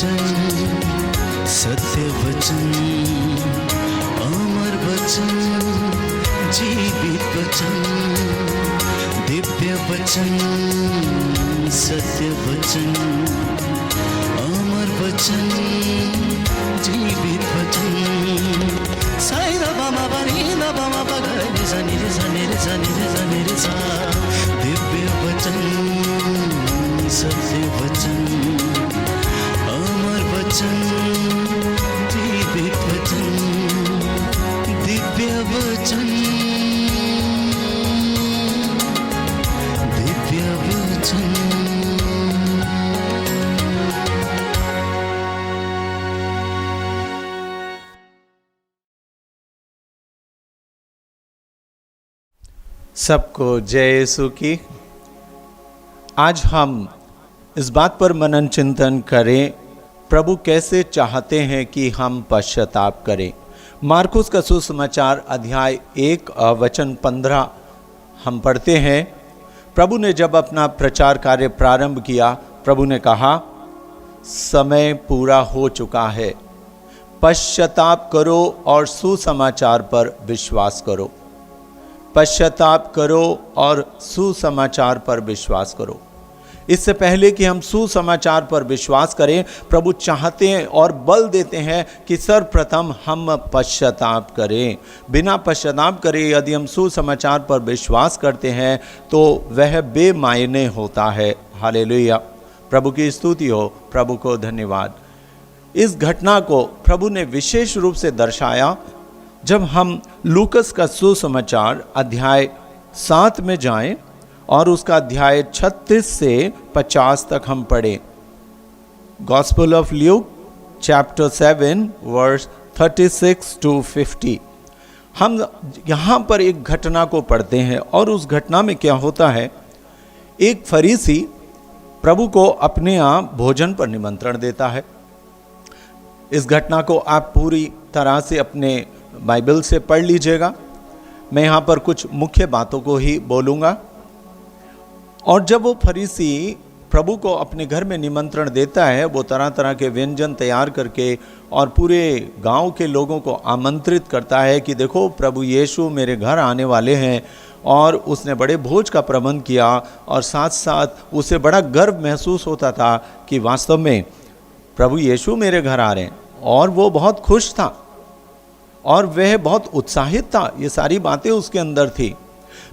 वचन, सत्य वचन, अमर वचन, जीवित वचन, दिव्य वचन, सत्य वचन, अमर वचन, जीवित वचन। साई दा बामा बनी दा बामा बगरे जनी रे जनी रे जनी रे जनी रे सा। दिव्य वचन, सत्य वचन, अमर वचन, जीवित वचन, दिव्य वचन, दिव्य वचन। सबको जय यीशु की। आज हम इस बात पर मनन चिंतन करें, प्रभु कैसे चाहते हैं कि हम पश्चाताप करें। मार्कुस का सुसमाचार अध्याय 1 वचन 15 हम पढ़ते हैं। प्रभु ने जब अपना प्रचार कार्य प्रारंभ किया, प्रभु ने कहा, समय पूरा हो चुका है, पश्चाताप करो और सुसमाचार पर विश्वास करो। पश्चाताप करो और सुसमाचार पर विश्वास करो। इससे पहले कि हम सुसमाचार पर विश्वास करें, प्रभु चाहते हैं और बल देते हैं कि सर्वप्रथम हम पश्चाताप करें। बिना पश्चाताप करे यदि हम सुसमाचार पर विश्वास करते हैं तो वह बेमायने होता है। हालेलुया, प्रभु की स्तुति हो, प्रभु को धन्यवाद। इस घटना को प्रभु ने विशेष रूप से दर्शाया जब हम लूकस का सुसमाचार अध्याय 7 में जाएं और उसका अध्याय 36 से 50 तक हम पढ़ें। Gospel of Luke chapter 7 verse 36 to 50। हम यहाँ पर एक घटना को पढ़ते हैं और उस घटना में क्या होता है, एक फरीसी प्रभु को अपने यहाँ भोजन पर निमंत्रण देता है। इस घटना को आप पूरी तरह से अपने बाइबल से पढ़ लीजिएगा। मैं यहाँ पर कुछ मुख्य बातों को ही बोलूँगा। और जब वो फरीसी प्रभु को अपने घर में निमंत्रण देता है, वो तरह तरह के व्यंजन तैयार करके और पूरे गांव के लोगों को आमंत्रित करता है कि देखो प्रभु यीशु मेरे घर आने वाले हैं। और उसने बड़े भोज का प्रबंध किया और साथ साथ उसे बड़ा गर्व महसूस होता था कि वास्तव में प्रभु यीशु मेरे घर आ रहे हैं। और वो बहुत खुश था और वह बहुत उत्साहित था, ये सारी बातें उसके अंदर थी।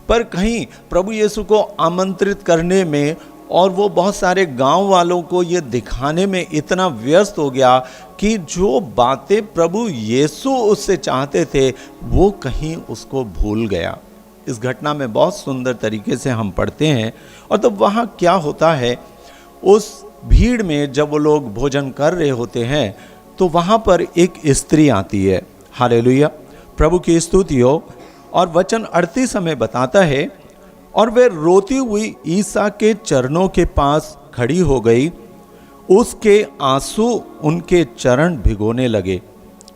पर कहीं प्रभु यीशु को आमंत्रित करने में और वो बहुत सारे गांव वालों को ये दिखाने में इतना व्यस्त हो गया कि जो बातें प्रभु यीशु उससे चाहते थे वो कहीं उसको भूल गया। इस घटना में बहुत सुंदर तरीके से हम पढ़ते हैं। और तब वहाँ क्या होता है, उस भीड़ में जब वो लोग भोजन कर रहे होते हैं तो वहाँ पर एक स्त्री आती है। हालेलुया, प्रभु की स्तुति हो। और वचन 38 हमें बताता है, और वे रोती हुई ईसा के चरणों के पास खड़ी हो गई, उसके आंसू उनके चरण भिगोने लगे,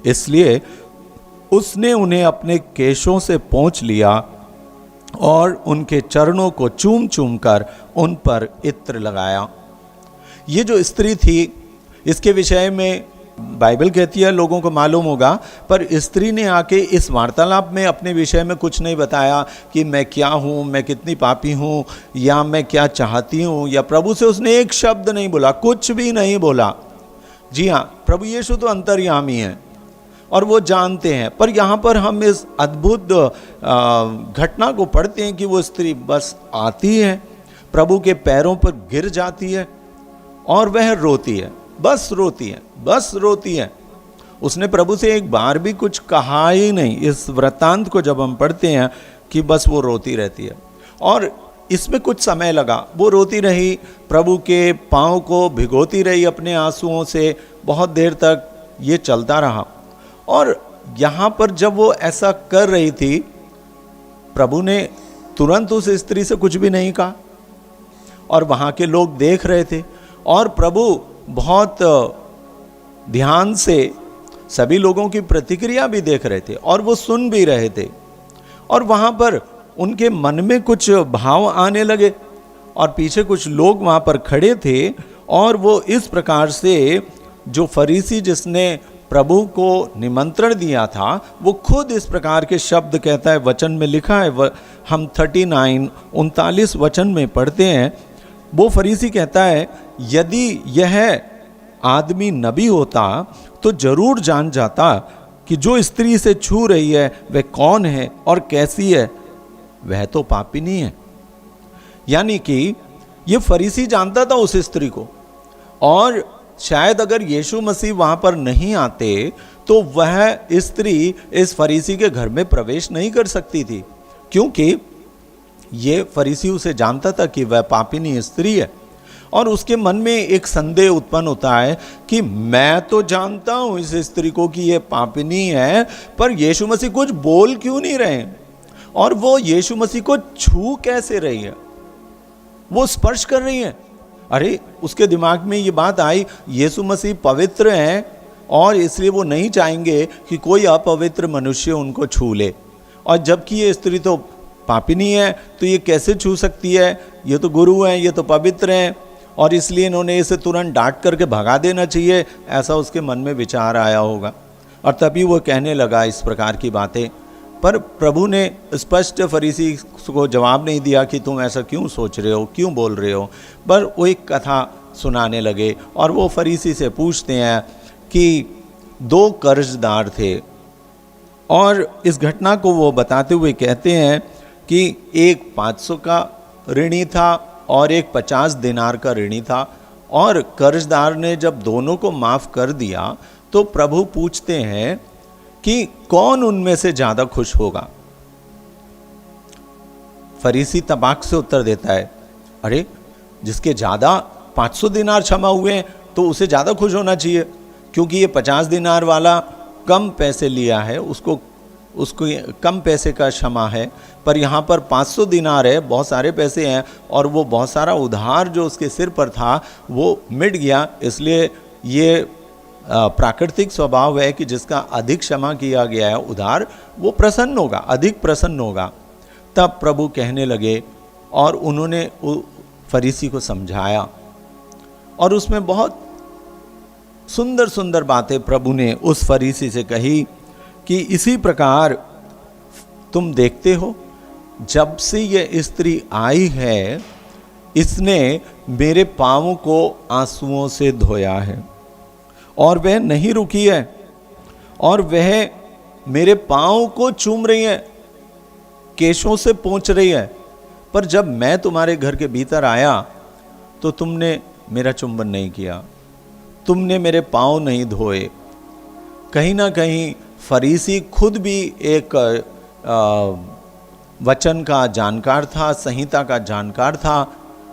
इसलिए उसने उन्हें अपने केशों से पोंछ लिया और उनके चरणों को चूम चूम कर उन पर इत्र लगाया। ये जो स्त्री थी, इसके विषय में बाइबल कहती है, लोगों को मालूम होगा, पर स्त्री ने आके इस वार्तालाप में अपने विषय में कुछ नहीं बताया कि मैं क्या हूँ, मैं कितनी पापी हूँ, या मैं क्या चाहती हूँ, या प्रभु से उसने एक शब्द नहीं बोला, कुछ भी नहीं बोला। जी हाँ, प्रभु यीशु तो अंतर्यामी है और वो जानते हैं। पर यहाँ पर हम इस अद्भुत घटना को पढ़ते हैं कि वो स्त्री बस आती है, प्रभु के पैरों पर गिर जाती है और वह रोती है, बस रोती है, बस रोती है। उसने प्रभु से एक बार भी कुछ कहा ही नहीं। इस वृत्तांत को जब हम पढ़ते हैं कि बस वो रोती रहती है और इसमें कुछ समय लगा। वो रोती रही, प्रभु के पाँव को भिगोती रही अपने आंसुओं से, बहुत देर तक ये चलता रहा। और यहाँ पर जब वो ऐसा कर रही थी, प्रभु ने तुरंत उस स्त्री से कुछ भी नहीं कहा और वहाँ के लोग देख रहे थे और प्रभु बहुत ध्यान से सभी लोगों की प्रतिक्रिया भी देख रहे थे और वो सुन भी रहे थे। और वहाँ पर उनके मन में कुछ भाव आने लगे और पीछे कुछ लोग वहाँ पर खड़े थे और वो इस प्रकार से जो फरीसी जिसने प्रभु को निमंत्रण दिया था वो खुद इस प्रकार के शब्द कहता है, वचन में लिखा है, हम 39 वचन में पढ़ते हैं। वो फरीसी कहता है, यदि यह आदमी नबी होता तो जरूर जान जाता कि जो स्त्री से छू रही है वह कौन है और कैसी है, वह तो पापिनी है। यानी कि ये फरीसी जानता था उस स्त्री को, और शायद अगर यीशु मसीह वहां पर नहीं आते तो वह स्त्री इस फरीसी के घर में प्रवेश नहीं कर सकती थी, क्योंकि ये फरीसी उसे जानता था कि वह पापिनी स्त्री है। और उसके मन में एक संदेह उत्पन्न होता है कि मैं तो जानता हूं इस स्त्री को कि ये पापिनी है, पर यीशु मसीह कुछ बोल क्यों नहीं रहे, और वो यीशु मसीह को छू कैसे रही है, वो स्पर्श कर रही है। अरे उसके दिमाग में ये बात आई, यीशु मसीह पवित्र हैं और इसलिए वो नहीं चाहेंगे कि कोई अपवित्र मनुष्य उनको छू ले, और जबकि ये स्त्री तो पापिनी है तो ये कैसे छू सकती है, ये तो गुरु हैं, ये तो पवित्र हैं, और इसलिए इन्होंने इसे तुरंत डांट करके भगा देना चाहिए, ऐसा उसके मन में विचार आया होगा। और तभी वो कहने लगा इस प्रकार की बातें। पर प्रभु ने स्पष्ट फरीसी को जवाब नहीं दिया कि तुम ऐसा क्यों सोच रहे हो, क्यों बोल रहे हो, पर वो एक कथा सुनाने लगे। और वो फरीसी से पूछते हैं कि 2 कर्जदार थे, और इस घटना को वो बताते हुए कहते हैं कि एक 500 का ऋणी था और एक 50 दिनार का ऋणी था, और कर्जदार ने जब दोनों को माफ कर दिया तो प्रभु पूछते हैं कि कौन उनमें से ज्यादा खुश होगा। फरीसी तबाक से उत्तर देता है, अरे जिसके ज्यादा 500 दिनार क्षमा हुए हैं तो उसे ज्यादा खुश होना चाहिए, क्योंकि ये 50 दिनार वाला कम पैसे लिया है, उसको कम पैसे का क्षमा है, पर यहाँ पर 500 दिनार है, बहुत सारे पैसे हैं, और वो बहुत सारा उधार जो उसके सिर पर था वो मिट गया। इसलिए ये प्राकृतिक स्वभाव है कि जिसका अधिक क्षमा किया गया है उधार, वो प्रसन्न होगा, अधिक प्रसन्न होगा। तब प्रभु कहने लगे, और उन्होंने फरीसी को समझाया, और उसमें बहुत सुंदर सुंदर बातें प्रभु ने उस फरीसी से कही कि इसी प्रकार तुम देखते हो, जब से ये स्त्री आई है इसने मेरे पांवों को आंसुओं से धोया है, और वह नहीं रुकी है, और वह मेरे पांव को चूम रही है, केशों से पोंछ रही है, पर जब मैं तुम्हारे घर के भीतर आया तो तुमने मेरा चुंबन नहीं किया, तुमने मेरे पांव नहीं धोए। कहीं ना कहीं फरीसी खुद भी एक वचन का जानकार था, संहिता का जानकार था,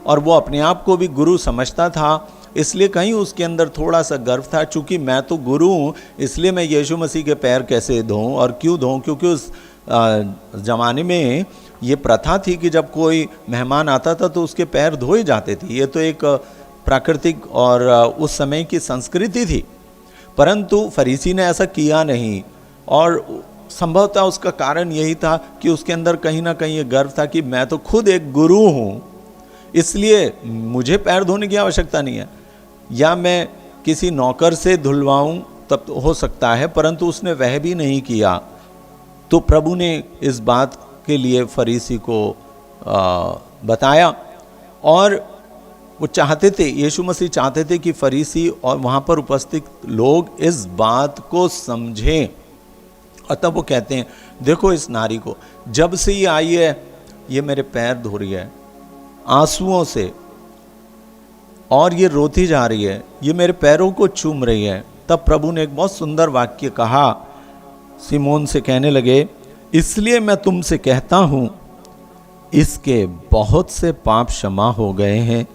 और वो अपने आप को भी गुरु समझता था, इसलिए कहीं उसके अंदर थोड़ा सा गर्व था, चूंकि मैं तो गुरु हूँ इसलिए मैं यीशु मसीह के पैर कैसे धोऊं और क्यों धोऊं, क्योंकि उस ज़माने में ये प्रथा थी कि जब कोई मेहमान आता था तो उसके पैर धोए जाते थे। ये तो एक प्राकृतिक और उस समय की संस्कृति थी, परंतु फरीसी ने ऐसा किया नहीं, और संभवतः उसका कारण यही था कि उसके अंदर कहीं ना कहीं ये गर्व था कि मैं तो खुद एक गुरु हूँ, इसलिए मुझे पैर धोने की आवश्यकता नहीं है, या मैं किसी नौकर से धुलवाऊं तब तो हो सकता है, परंतु उसने वह भी नहीं किया। तो प्रभु ने इस बात के लिए फरीसी को बताया, और वो चाहते थे, यीशु मसीह चाहते थे कि फरीसी और वहाँ पर उपस्थित लोग इस बात को समझें। और तब वो कहते हैं, देखो इस नारी को, जब से ये आई है ये मेरे पैर धो रही है आंसुओं से, और ये रोती जा रही है, ये मेरे पैरों को चूम रही है। तब प्रभु ने एक बहुत सुंदर वाक्य कहा, सिमोन से कहने लगे, इसलिए मैं तुमसे कहता हूं इसके बहुत से पाप क्षमा हो गए हैं,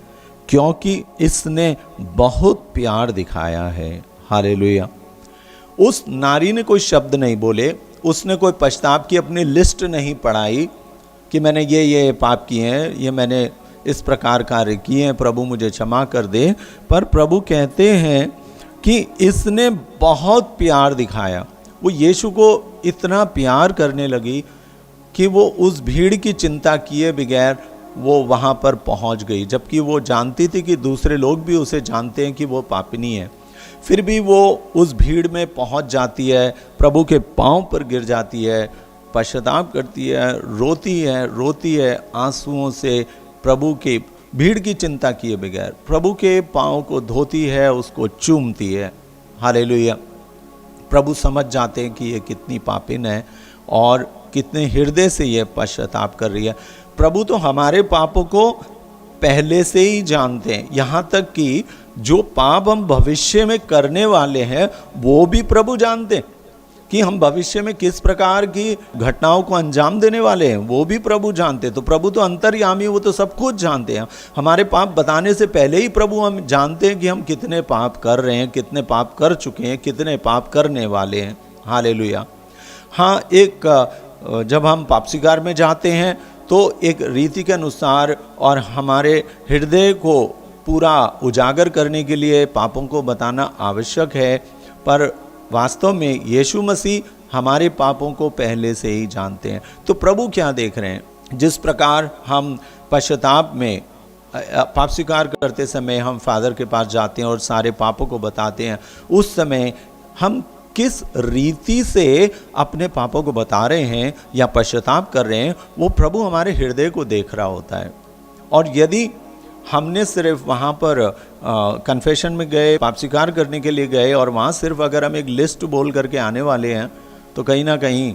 क्योंकि इसने बहुत प्यार दिखाया है। हालेलुया। उस नारी ने कोई शब्द नहीं बोले, उसने कोई पश्चाताप की अपनी लिस्ट नहीं पढ़ाई कि मैंने ये पाप किए हैं, ये मैंने इस प्रकार कार्य किए हैं, प्रभु मुझे क्षमा कर दे। पर प्रभु कहते हैं कि इसने बहुत प्यार दिखाया। वो यीशु को इतना प्यार करने लगी कि वो उस भीड़ की चिंता किए बगैर वो वहाँ पर पहुँच गई, जबकि वो जानती थी कि दूसरे लोग भी उसे जानते हैं कि वो पापिनी है। फिर भी वो उस भीड़ में पहुंच जाती है, प्रभु के पांव पर गिर जाती है, पश्चाताप करती है, रोती है आंसुओं से, प्रभु की भीड़ की चिंता किए बगैर प्रभु के पांव को धोती है, उसको चूमती है। हालेलुया। प्रभु समझ जाते हैं कि ये कितनी पापिन है और कितने हृदय से ये पश्चाताप कर रही है। प्रभु तो हमारे पापों को पहले से ही जानते हैं, यहाँ तक कि जो पाप हम भविष्य में करने वाले हैं वो भी प्रभु जानते हैं कि हम भविष्य में किस प्रकार की घटनाओं को अंजाम देने वाले हैं, वो भी प्रभु जानते हैं। तो प्रभु तो अंतर्यामी, वो तो सब कुछ जानते हैं। हमारे पाप बताने से पहले ही प्रभु हम जानते हैं कि हम कितने पाप कर रहे हैं, कितने पाप कर चुके हैं, कितने पाप करने वाले हैं। हालेलुया। हाँ, जब हम पाप स्वीकार में जाते हैं तो एक रीति के अनुसार और हमारे हृदय को पूरा उजागर करने के लिए पापों को बताना आवश्यक है, पर वास्तव में यीशु मसीह हमारे पापों को पहले से ही जानते हैं। तो प्रभु क्या देख रहे हैं, जिस प्रकार हम पश्चाताप में पाप स्वीकार करते समय हम फादर के पास जाते हैं और सारे पापों को बताते हैं, उस समय हम किस रीति से अपने पापों को बता रहे हैं या पश्चाताप कर रहे हैं, वो प्रभु हमारे हृदय को देख रहा होता है। और यदि हमने सिर्फ वहाँ पर कन्फेशन में गए, पाप स्वीकार करने के लिए गए और वहाँ सिर्फ अगर हम एक लिस्ट बोल करके आने वाले हैं, तो कहीं ना कहीं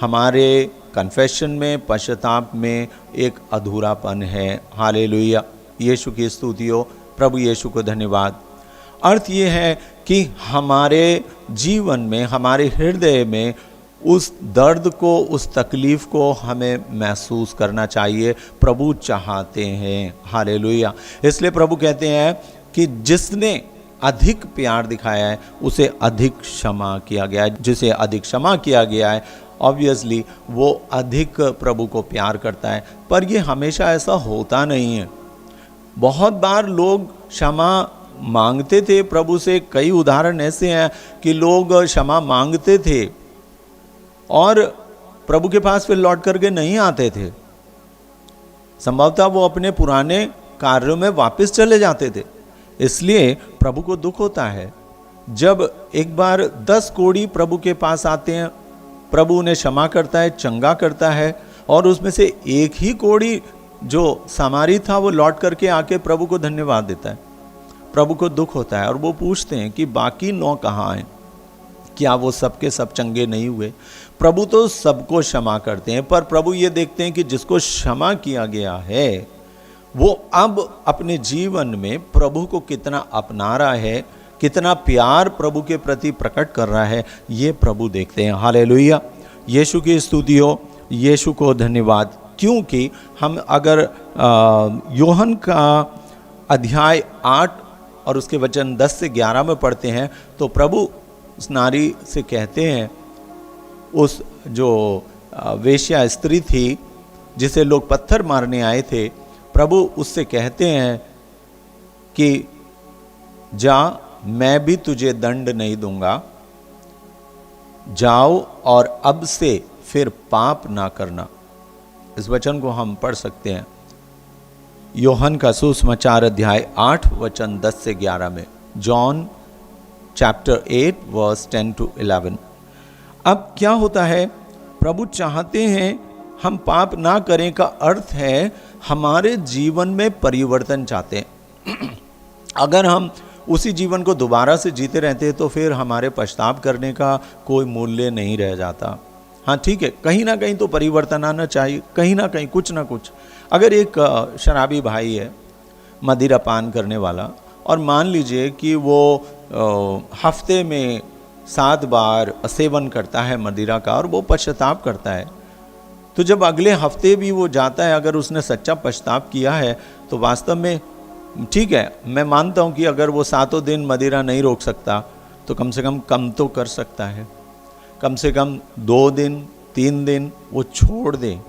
हमारे कन्फेशन में, पश्चाताप में एक अधूरापन है। हालेलुया। यीशु की स्तुति हो, प्रभु यीशु को धन्यवाद। अर्थ ये है कि हमारे जीवन में, हमारे हृदय में उस दर्द को, उस तकलीफ़ को हमें महसूस करना चाहिए। प्रभु चाहते हैं। हालेलुया। इसलिए प्रभु कहते हैं कि जिसने अधिक प्यार दिखाया है उसे अधिक क्षमा किया गया है। जिसे अधिक क्षमा किया गया है ऑब्वियसली वो अधिक प्रभु को प्यार करता है। पर ये हमेशा ऐसा होता नहीं है। बहुत बार लोग क्षमा मांगते थे प्रभु से। कई उदाहरण ऐसे हैं कि लोग क्षमा मांगते थे और प्रभु के पास फिर लौट करके नहीं आते थे। संभवतः वो अपने पुराने कार्यों में वापस चले जाते थे। इसलिए प्रभु को दुख होता है जब एक बार 10 कोढ़ी प्रभु के पास आते हैं, प्रभु उन्हें क्षमा करता है, चंगा करता है, और उसमें से एक ही कोढ़ी जो सामारी था वो लौट करके आके प्रभु को धन्यवाद देता है। प्रभु को दुख होता है और वो पूछते हैं कि बाकी 9 कहाँ हैं? क्या वो सबके सब चंगे नहीं हुए? प्रभु तो सबको क्षमा करते हैं, पर प्रभु ये देखते हैं कि जिसको क्षमा किया गया है वो अब अपने जीवन में प्रभु को कितना अपना रहा है, कितना प्यार प्रभु के प्रति प्रकट कर रहा है, ये प्रभु देखते हैं। हालेलुया। यीशु की स्तुति हो, यीशु को धन्यवाद। क्योंकि हम अगर यूहन्ना का अध्याय 8 और उसके वचन 10 से 11 में पढ़ते हैं तो प्रभु उस नारी से कहते हैं, उस जो वेश्या स्त्री थी जिसे लोग पत्थर मारने आए थे, प्रभु उससे कहते हैं कि जा, मैं भी तुझे दंड नहीं दूंगा, जाओ और अब से फिर पाप ना करना। इस वचन को हम पढ़ सकते हैं यूहन्ना का सुसमाचार अध्याय 8 वचन 10 से 11 में, जॉन चैप्टर 8 वर्स 10 to 11। अब क्या होता है, प्रभु चाहते हैं हम पाप ना करें का अर्थ है हमारे जीवन में परिवर्तन चाहते हैं। अगर हम उसी जीवन को दोबारा से जीते रहते हैं तो फिर हमारे पछतावा करने का कोई मूल्य नहीं रह जाता। हाँ ठीक है, कहीं ना कहीं तो परिवर्तन आना चाहिए, कहीं ना कहीं कुछ ना कुछ। अगर एक शराबी भाई है, मदिरा पान करने वाला, और मान लीजिए कि वो हफ्ते में 7 बार सेवन करता है मदिरा का और वो पश्चाताप करता है, तो जब अगले हफ्ते भी वो जाता है, अगर उसने सच्चा पश्चाताप किया है तो वास्तव में ठीक है, मैं मानता हूँ कि अगर वो 7 दिन मदिरा नहीं रोक सकता तो कम से कम तो कर सकता है। कम से कम 2 दिन 3 दिन वो छोड़ दे,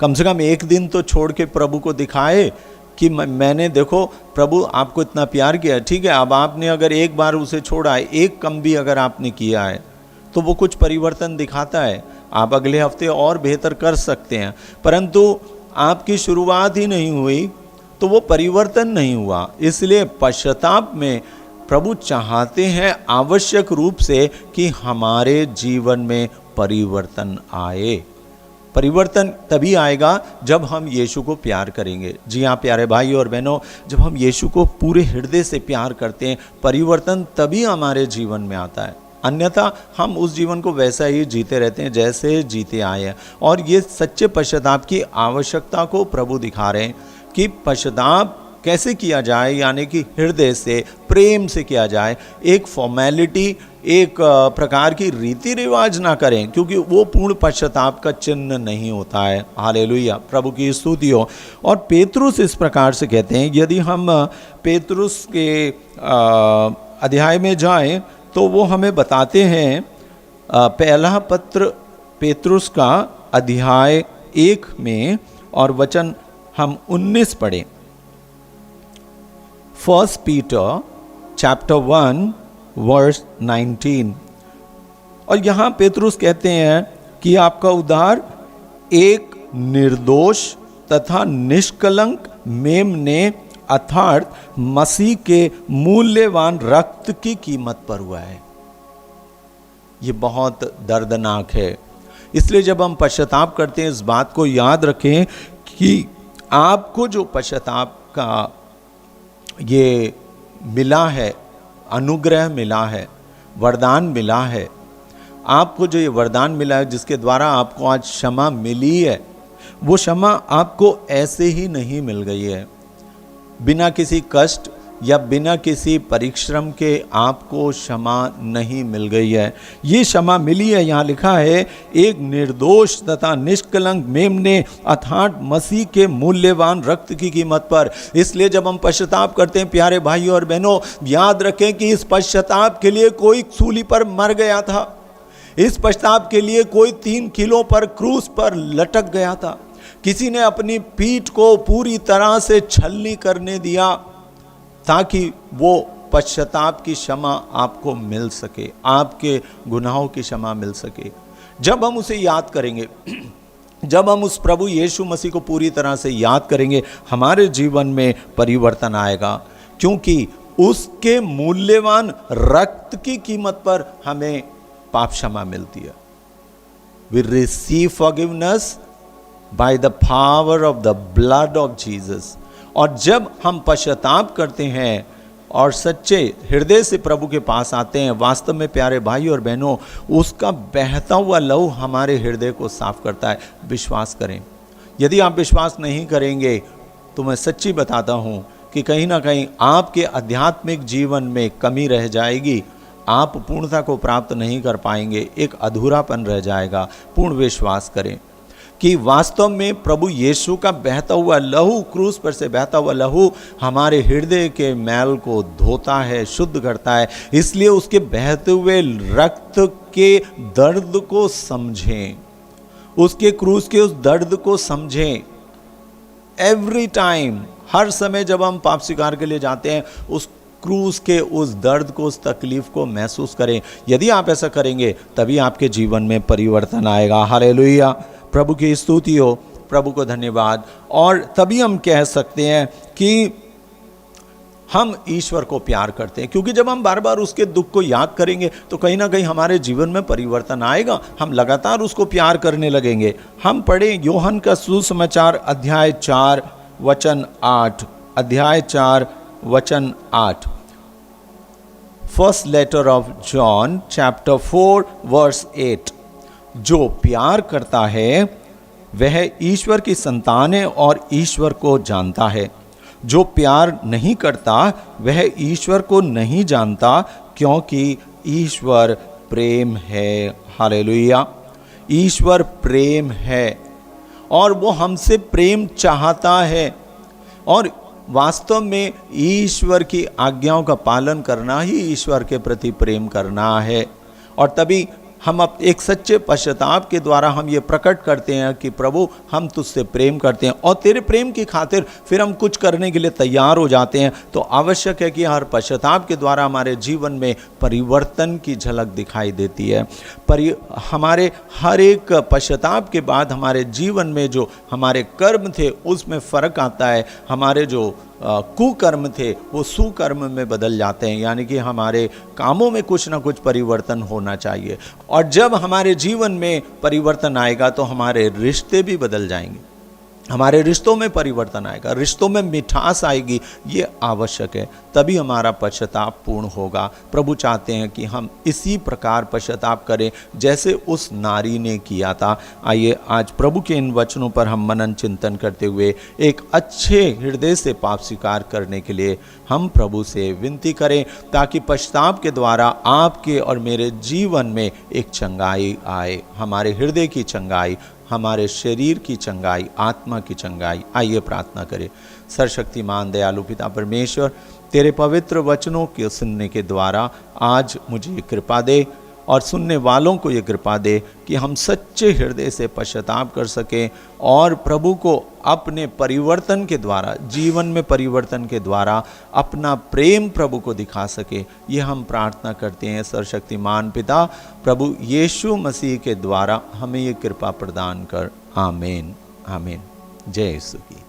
कम से कम 1 दिन तो छोड़ के प्रभु को दिखाए कि मैंने, देखो प्रभु आपको इतना प्यार किया। ठीक है, अब आपने अगर एक बार उसे छोड़ा है, एक कम भी अगर आपने किया है तो वो कुछ परिवर्तन दिखाता है। आप अगले हफ्ते और बेहतर कर सकते हैं, परंतु आपकी शुरुआत ही नहीं हुई तो वो परिवर्तन नहीं हुआ। इसलिए पश्चाताप में प्रभु चाहते हैं आवश्यक रूप से कि हमारे जीवन में परिवर्तन आए। परिवर्तन तभी आएगा जब हम यीशु को प्यार करेंगे। जी हाँ प्यारे भाई और बहनों, जब हम यीशु को पूरे हृदय से प्यार करते हैं, परिवर्तन तभी हमारे जीवन में आता है। अन्यथा हम उस जीवन को वैसा ही जीते रहते हैं जैसे जीते आए हैं। और ये सच्चे पश्चाताप की आवश्यकता को प्रभु दिखा रहे हैं कि पश्चाताप कैसे किया जाए, यानी कि हृदय से, प्रेम से किया जाए। एक फॉर्मेलिटी, एक प्रकार की रीति रिवाज ना करें, क्योंकि वो पूर्ण पश्चाताप का चिन्ह नहीं होता है। हालेलुया, प्रभु की स्तुति हो। और पेतरुस इस प्रकार से कहते हैं, यदि हम पेतरुस के अध्याय में जाएं तो वो हमें बताते हैं, पहला पत्र पेतरुस का अध्याय 1 में और वचन हम 19 पढ़ें। 1 Peter chapter 1 verse 19। और यहाँ पेतरुस कहते हैं कि आपका उद्धार एक निर्दोष तथा निष्कलंक मेमने अर्थात मसीह के मूल्यवान रक्त की कीमत पर हुआ है। ये बहुत दर्दनाक है। इसलिए जब हम पश्चाताप करते हैं, इस बात को याद रखें कि आपको जो पश्चाताप का ये मिला है, अनुग्रह मिला है, वरदान मिला है, आपको जो ये वरदान मिला है, जिसके द्वारा आपको आज क्षमा मिली है, वो क्षमा आपको ऐसे ही नहीं मिल गई है। बिना किसी कष्ट या बिना किसी परिश्रम के आपको क्षमा नहीं मिल गई है। ये क्षमा मिली है, यहाँ लिखा है, एक निर्दोष तथा निष्कलंक मेमने अर्थात मसीह के मूल्यवान रक्त की कीमत पर। इसलिए जब हम पश्चाताप करते हैं प्यारे भाइयों और बहनों, याद रखें कि इस पश्चाताप के लिए कोई सूली पर मर गया था। इस पश्चाताप के लिए कोई 3 किलो पर क्रूस पर लटक गया था। किसी ने अपनी पीठ को पूरी तरह से छलनी करने दिया ताकि वो पश्चाताप की क्षमा आपको मिल सके, आपके गुनाहों की क्षमा मिल सके। जब हम उसे याद करेंगे, जब हम उस प्रभु यीशु मसीह को पूरी तरह से याद करेंगे, हमारे जीवन में परिवर्तन आएगा, क्योंकि उसके मूल्यवान रक्त की कीमत पर हमें पाप क्षमा मिलती है। We receive forgiveness by the power of the blood of Jesus। और जब हम पश्चाताप करते हैं और सच्चे हृदय से प्रभु के पास आते हैं, वास्तव में प्यारे भाई और बहनों, उसका बहता हुआ लहू हमारे हृदय को साफ करता है। विश्वास करें। यदि आप विश्वास नहीं करेंगे तो मैं सच्ची बताता हूँ कि कहीं ना कहीं आपके आध्यात्मिक जीवन में कमी रह जाएगी। आप पूर्णता को प्राप्त नहीं कर पाएंगे, एक अधूरापन रह जाएगा। पूर्ण विश्वास करें कि वास्तव में प्रभु यीशु का बहता हुआ लहू, क्रूस पर से बहता हुआ लहू हमारे हृदय के मैल को धोता है, शुद्ध करता है। इसलिए उसके बहते हुए रक्त के दर्द को समझें, उसके क्रूस के उस दर्द को समझें। एवरी टाइम, हर समय जब हम पाप स्वीकार के लिए जाते हैं, उस क्रूस के उस दर्द को, उस तकलीफ को महसूस करें। यदि आप ऐसा करेंगे तभी आपके जीवन में परिवर्तन आएगा। हालेलुया, प्रभु की स्तुति हो, प्रभु को धन्यवाद। और तभी हम कह सकते हैं कि हम ईश्वर को प्यार करते हैं, क्योंकि जब हम बार बार उसके दुख को याद करेंगे तो कहीं ना कहीं हमारे जीवन में परिवर्तन आएगा। हम लगातार उसको प्यार करने लगेंगे। हम पढ़ें यूहन्ना का सुसमाचार अध्याय 4 वचन 8। अध्याय 4 वचन 8। First letter of John chapter 4 verse 8। जो प्यार करता है वह ईश्वर की संतान है और ईश्वर को जानता है। जो प्यार नहीं करता वह ईश्वर को नहीं जानता, क्योंकि ईश्वर प्रेम है। हालेलुया, ईश्वर प्रेम है और वो हमसे प्रेम चाहता है। और वास्तव में ईश्वर की आज्ञाओं का पालन करना ही ईश्वर के प्रति प्रेम करना है। और तभी हम अब एक सच्चे पश्चाताप के द्वारा हम ये प्रकट करते हैं कि प्रभु, हम तुझसे प्रेम करते हैं और तेरे प्रेम की खातिर फिर हम कुछ करने के लिए तैयार हो जाते हैं। तो आवश्यक है कि हर पश्चाताप के द्वारा हमारे जीवन में परिवर्तन की झलक दिखाई देती है। हमारे हर एक पश्चाताप के बाद हमारे जीवन में जो हमारे कर्म थे उसमें फ़र्क आता है। हमारे जो कुकर्म थे वो सुकर्म में बदल जाते हैं, यानी कि हमारे कामों में कुछ ना कुछ परिवर्तन होना चाहिए। और जब हमारे जीवन में परिवर्तन आएगा तो हमारे रिश्ते भी बदल जाएंगे, हमारे रिश्तों में परिवर्तन आएगा, रिश्तों में मिठास आएगी, ये आवश्यक है, तभी हमारा पश्चाताप पूर्ण होगा। प्रभु चाहते हैं कि हम इसी प्रकार पश्चाताप करें जैसे उस नारी ने किया था। आइए आज प्रभु के इन वचनों पर हम मनन चिंतन करते हुए एक अच्छे हृदय से पाप स्वीकार करने के लिए हम प्रभु से विनती करें, ताकि पश्चाताप के द्वारा आपके और मेरे जीवन में एक चंगाई आए, हमारे हृदय की चंगाई, हमारे शरीर की चंगाई, आत्मा की चंगाई। आइए प्रार्थना करें। सर्वशक्तिमान दयालु पिता परमेश्वर, तेरे पवित्र वचनों के सुनने के द्वारा आज मुझे कृपा दे और सुनने वालों को ये कृपा दे कि हम सच्चे हृदय से पश्चाताप कर सकें और प्रभु को अपने परिवर्तन के द्वारा, जीवन में परिवर्तन के द्वारा अपना प्रेम प्रभु को दिखा सके। ये हम प्रार्थना करते हैं सर्वशक्तिमान पिता, प्रभु यीशु मसीह के द्वारा हमें ये कृपा प्रदान कर। आमीन आमीन। जय यीशु की।